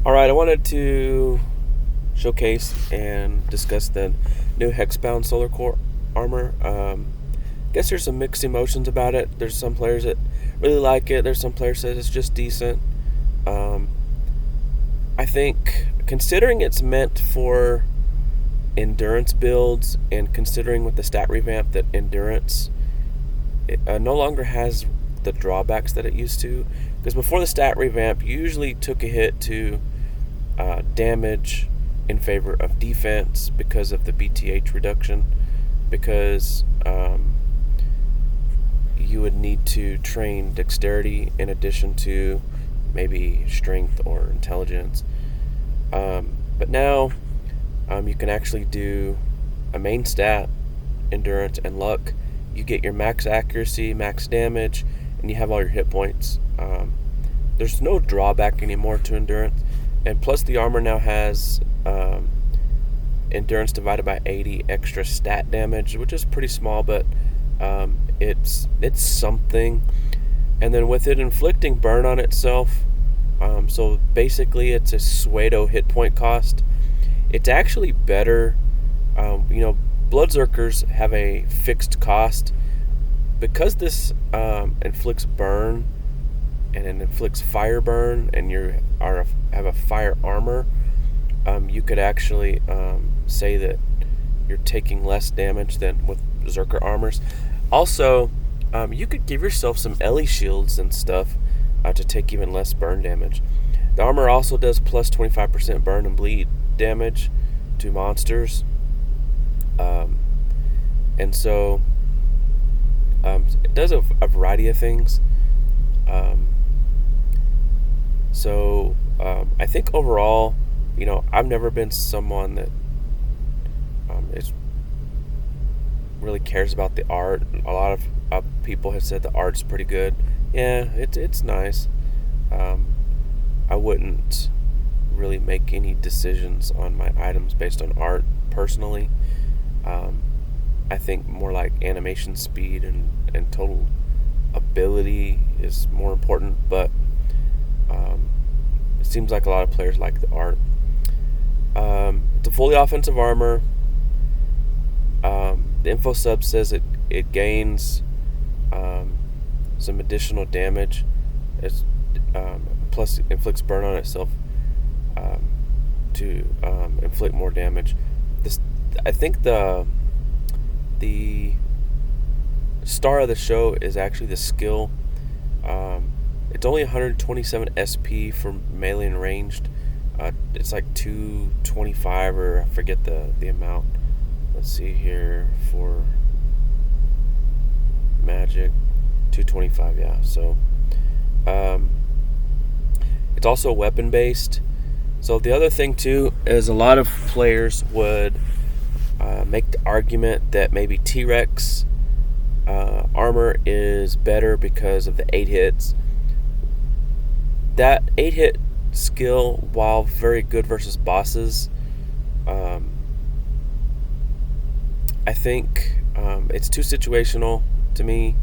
Alright, I wanted to showcase and discuss the new Hexbound Solar Core armor. I guess there's some mixed emotions about it. There's some players that really like it. There's some players that it's just decent. Um, I think considering it's meant for endurance builds and considering with the stat revamp that endurance no longer has the drawbacks that it used to. Because before the stat revamp, you usually took a hit to damage in favor of defense because of the BTH reduction, because you would need to train dexterity in addition to maybe strength or intelligence. But now you can actually do a main stat, endurance, and luck. You get your max accuracy, max damage, and you have all your hit points. There's no drawback anymore to endurance. And plus the armor now has endurance divided by 80 extra stat damage, which is pretty small, but it's something. And then with it inflicting burn on itself, so basically it's a pseudo hit point cost. It's actually better. Bloodzerkers have a fixed cost. Because this inflicts burn and it inflicts fire burn, and have a fire armor, you could actually say that you're taking less damage than with Berserker armors. Also, you could give yourself some Ellie shields and stuff to take even less burn damage. The armor also does plus 25% burn and bleed damage to monsters. And so it does a variety of things. I think overall, I've never been someone that is really cares about the art. A lot of people have said the art's pretty good. Yeah, it's nice. I wouldn't really make any decisions on my items based on art personally. I think more like animation speed and total ability is more important, but it seems like a lot of players like the art. It's a fully offensive armor. The info sub says it gains some additional damage. It's plus it inflicts burn on itself to inflict more damage. I think the star of the show is actually the skill. It's only 127 SP for melee and ranged. It's like 225, or I forget the amount. Let's see here for magic, 225. Yeah, so it's also weapon based. So the other thing too is a lot of players would make the argument that maybe T-Rex armor is better because of the 8 hits. That 8 hit skill, while very good versus bosses, I think it's too situational to me,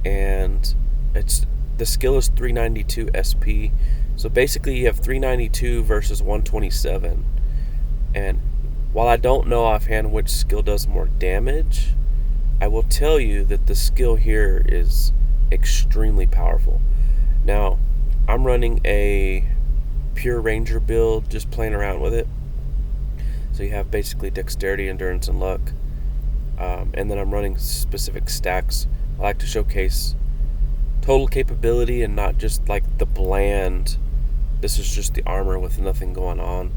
and the skill is 392 SP. So basically you have 392 versus 127. And while I don't know offhand which skill does more damage, I will tell you that the skill here is extremely powerful. Now, I'm running a pure ranger build, just playing around with it. So you have basically dexterity, endurance, and luck. And then I'm running specific stacks. I like to showcase total capability and not just like the bland, this is just the armor with nothing going on.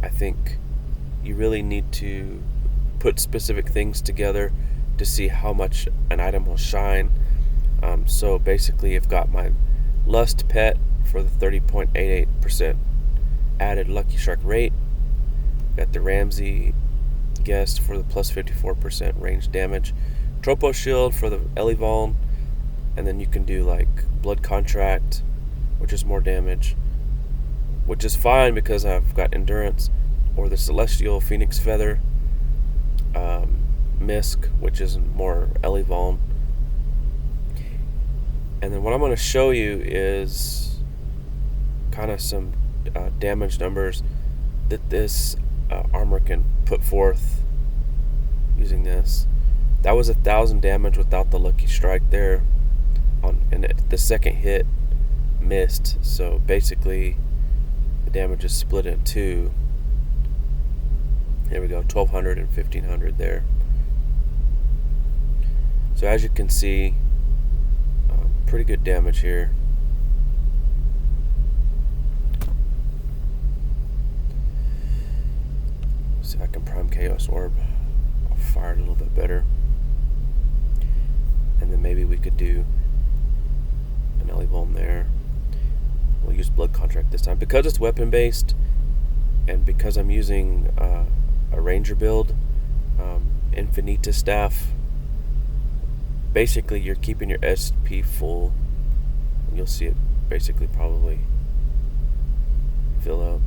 I think you really need to put specific things together to see how much an item will shine. So basically I've got my Lust Pet for the 30.88% added Lucky Shark rate. Got the Ramsey Guest for the plus 54% range damage. Tropo Shield for the Elivon. And then you can do like Blood Contract, which is more damage, which is fine because I've got Endurance. Or the Celestial Phoenix Feather. Misk, which is more Elivon. And then what I'm going to show you is kind of some damage numbers that this armor can put forth using this. That was 1,000 damage without the lucky strike there, and the second hit missed. So basically, the damage is split in two. Here we go, 1,200 and 1,500 there. So as you can see, pretty good damage here. See if I can prime Chaos Orb. I'll fire it a little bit better. And then maybe we could do an Ellie Bomb there. We'll use Blood Contract this time. Because it's weapon based, and because I'm using a Ranger build, Infinita Staff, basically you're keeping your SP full. You'll see it basically probably fill up.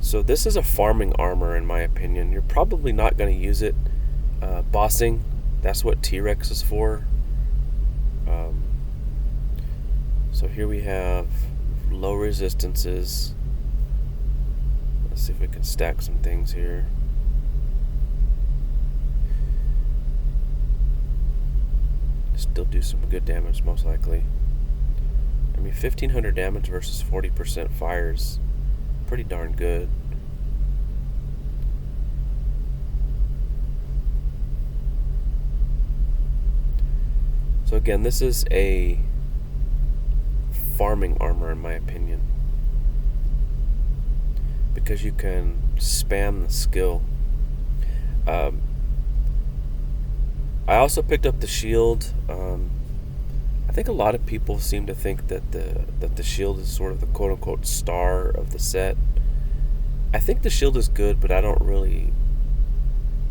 So this is a farming armor in my opinion. You're probably not going to use it bossing. That's what T-Rex is for. So here we have low resistances. Let's see if we can stack some things here. Still do some good damage most likely. I mean, 1,500 damage versus 40% fires, pretty darn good. So again, this is a farming armor in my opinion, because you can spam the skill. I also picked up the shield. I think a lot of people seem to think that the shield is sort of the quote-unquote star of the set. I think the shield is good, but I don't really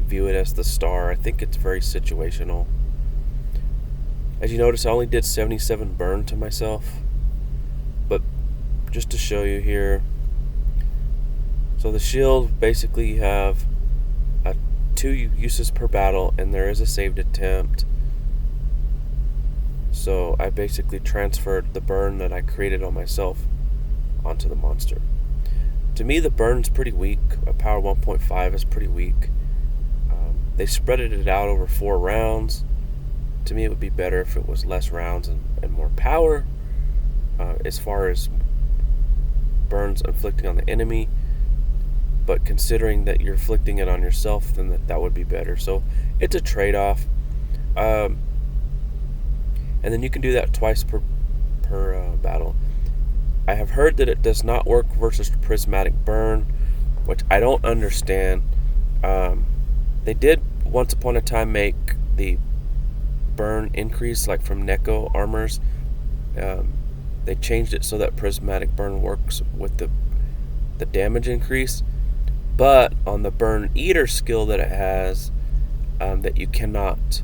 view it as the star. I think it's very situational. As you notice, I only did 77 burn to myself, but just to show you here. So the shield, basically you have 2 uses per battle, and there is a saved attempt. So I basically transferred the burn that I created on myself onto the monster. To me, the burn's pretty weak. A power 1.5 is pretty weak. They spreaded it out over 4 rounds. To me, it would be better if it was less rounds and more power. As far as burns inflicting on the enemy, but considering that you're inflicting it on yourself, then that would be better. So it's a trade-off. And then you can do that twice per battle. I have heard that it does not work versus prismatic burn, which I don't understand. They did once upon a time make the burn increase, like from Neko armors. They changed it so that prismatic burn works with the damage increase, but on the burn eater skill that it has, that you cannot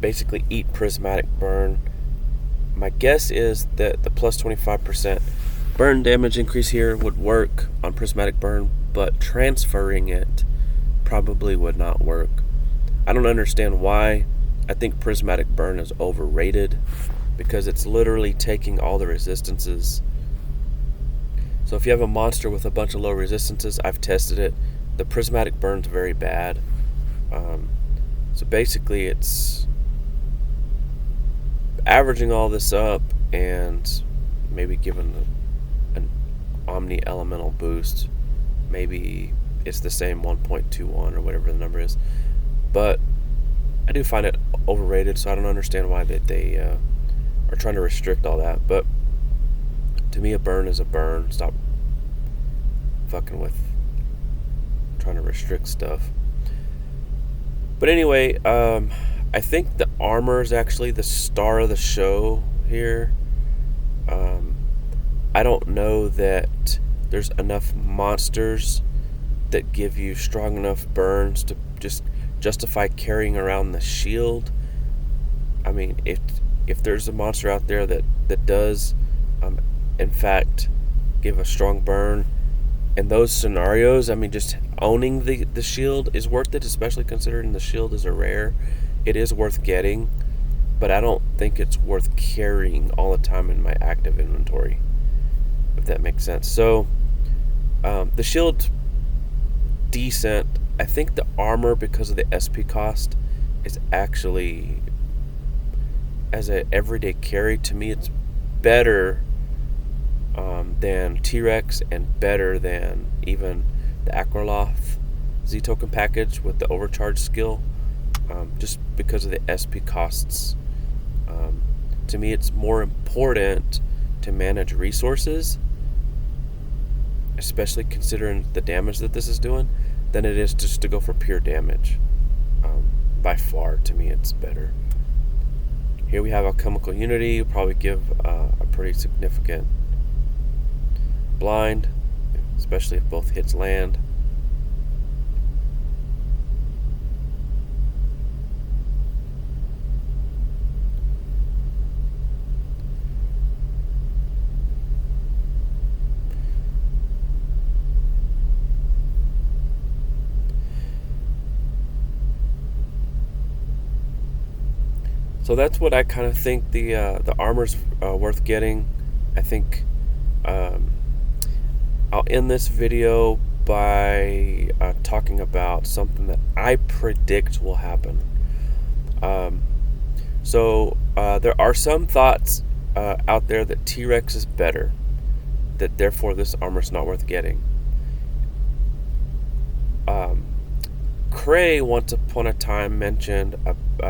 basically eat prismatic burn. My guess is that the plus 25% burn damage increase here would work on prismatic burn, but transferring it probably would not work. I don't understand why. I think prismatic burn is overrated, because it's literally taking all the resistances. So if you have a monster with a bunch of low resistances, I've tested it, the prismatic burn's very bad. So basically it's averaging all this up and maybe giving an omni elemental boost. Maybe it's the same 1.21 or whatever the number is, but I do find it overrated, so I don't understand why they are trying to restrict all that. But to me, a burn is a burn. Stop fucking with trying to restrict stuff. But anyway, I think the armor is actually the star of the show here. I don't know that there's enough monsters that give you strong enough burns to just justify carrying around the shield. I mean, if there's a monster out there that does in fact give a strong burn in those scenarios, I mean, just owning the shield is worth it, especially considering the shield is a rare. It is worth getting. but I don't think it's worth carrying all the time in my active inventory, if that makes sense. So the shield, decent. I think the armor, because of the SP cost, is actually, as an everyday carry, to me it's better than T-Rex, and better than even the Akraloth Z token package with the overcharge skill, just because of the SP costs. To me, it's more important to manage resources, especially considering the damage that this is doing, than it is just to go for pure damage. By far, to me, it's better. Here we have Alchemical Unity. Probably give a pretty significant blind, especially if both hits land. So that's what I kind of think the armor's worth getting. I think I'll end this video by talking about something that I predict will happen. So there are some thoughts out there that T-Rex is better, that therefore this armor's not worth getting. Cray once upon a time mentioned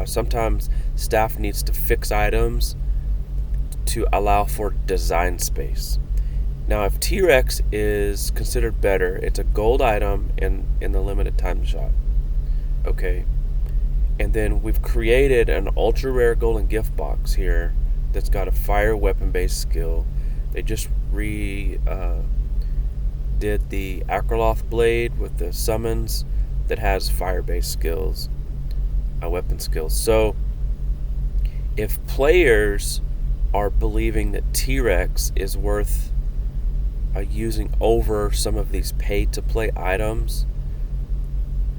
sometimes staff needs to fix items to allow for design space. Now, if T-Rex is considered better, it's a gold item in the limited time shop. Okay. And then we've created an ultra rare golden gift box here that's got a fire weapon based skill. They just did the Akraloth blade with the summons that has fire based skills, weapon skills. So if players are believing that T-Rex is worth using over some of these pay to play items,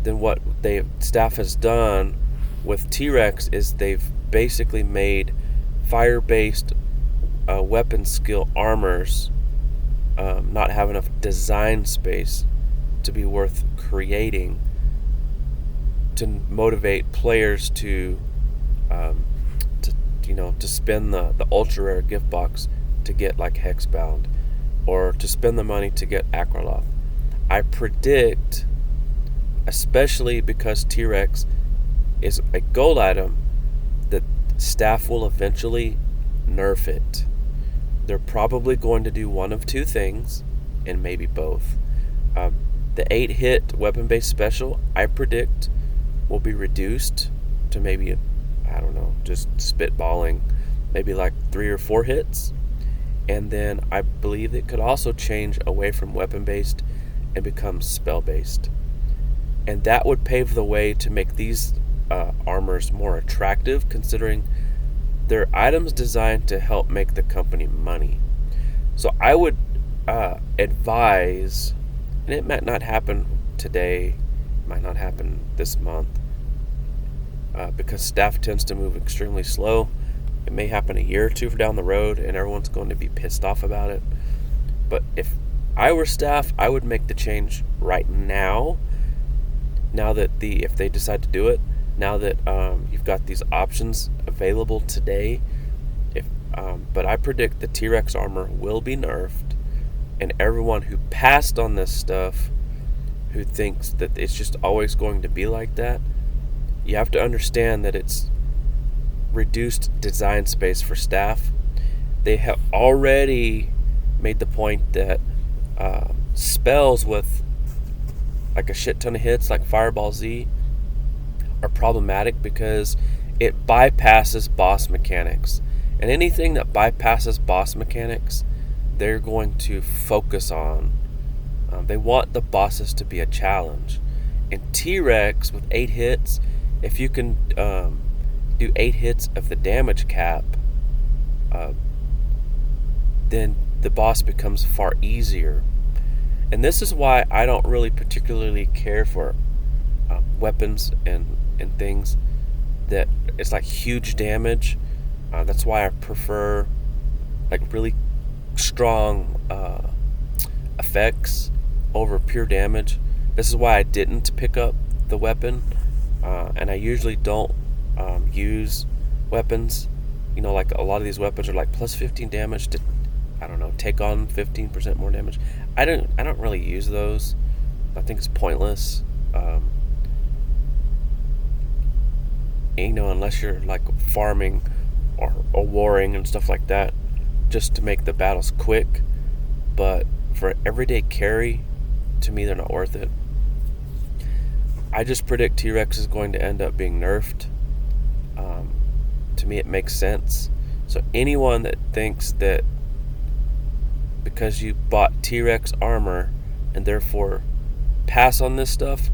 then what staff has done with T-Rex is they've basically made fire based weapon skill armors not have enough design space to be worth creating, to motivate players to spend the ultra rare gift box to get like Hexbound, or to spend the money to get Akraloth. I predict, especially because T-Rex is a gold item, that staff will eventually nerf it. They're probably going to do one of two things, and maybe both. The 8-hit weapon-based special, I predict, will be reduced to maybe, I don't know, just spitballing, maybe like 3 or 4 hits. And then I believe it could also change away from weapon-based and become spell-based. And that would pave the way to make these armors more attractive, considering they're items designed to help make the company money. So I would advise, and it might not happen today, might not happen this month, because staff tends to move extremely slow. It may happen a year or two down the road, and everyone's going to be pissed off about it. But if I were staff, I would make the change right now. Now that if they decide to do it, now that you've got these options available today, but I predict the T-Rex armor will be nerfed, and everyone who passed on this stuff, who thinks that it's just always going to be like that, you have to understand that it's reduced design space for staff. They have already made the point that spells with like a shit ton of hits, like Fireball Z, are problematic because it bypasses boss mechanics. And anything that bypasses boss mechanics, they're going to focus on. They want the bosses to be a challenge. And T-Rex with 8 hits, if you can do 8 hits of the damage cap, then the boss becomes far easier. And this is why I don't really particularly care for weapons and things, that it's like huge damage. That's why I prefer like really strong effects over pure damage. This is why I didn't pick up the weapon, and I usually don't use weapons. Like a lot of these weapons are like plus 15 damage to, I don't know, take on 15% more damage. I don't really use those. I think it's pointless. Unless you're like farming or warring and stuff like that, just to make the battles quick. But for everyday carry, to me, they're not worth it. I just predict T-Rex is going to end up being nerfed. To me, it makes sense. So anyone that thinks that because you bought T-Rex armor and therefore pass on this stuff,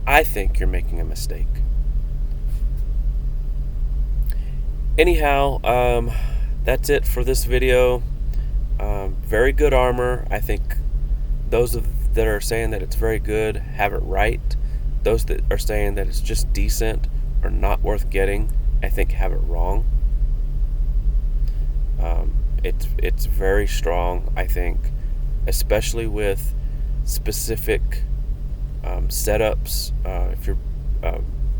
I think you're making a mistake. Anyhow, that's it for this video. Very good armor. I think those that are saying that it's very good have it right. Those that are saying that it's just decent or not worth getting, I think have it wrong. It's very strong, I think, especially with specific setups. If you're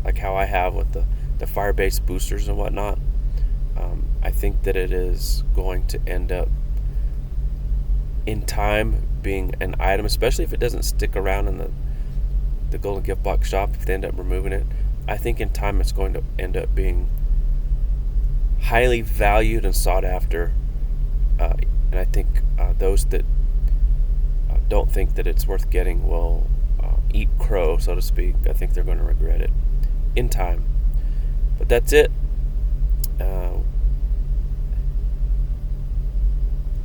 like how I have with the fire-based boosters and whatnot, I think that it is going to end up in time being an item, especially if it doesn't stick around in the Golden Gift Box shop. If they end up removing it, I think in time it's going to end up being highly valued and sought after, and I think those that don't think that it's worth getting will eat crow, so to speak. I think they're going to regret it in time. But that's it.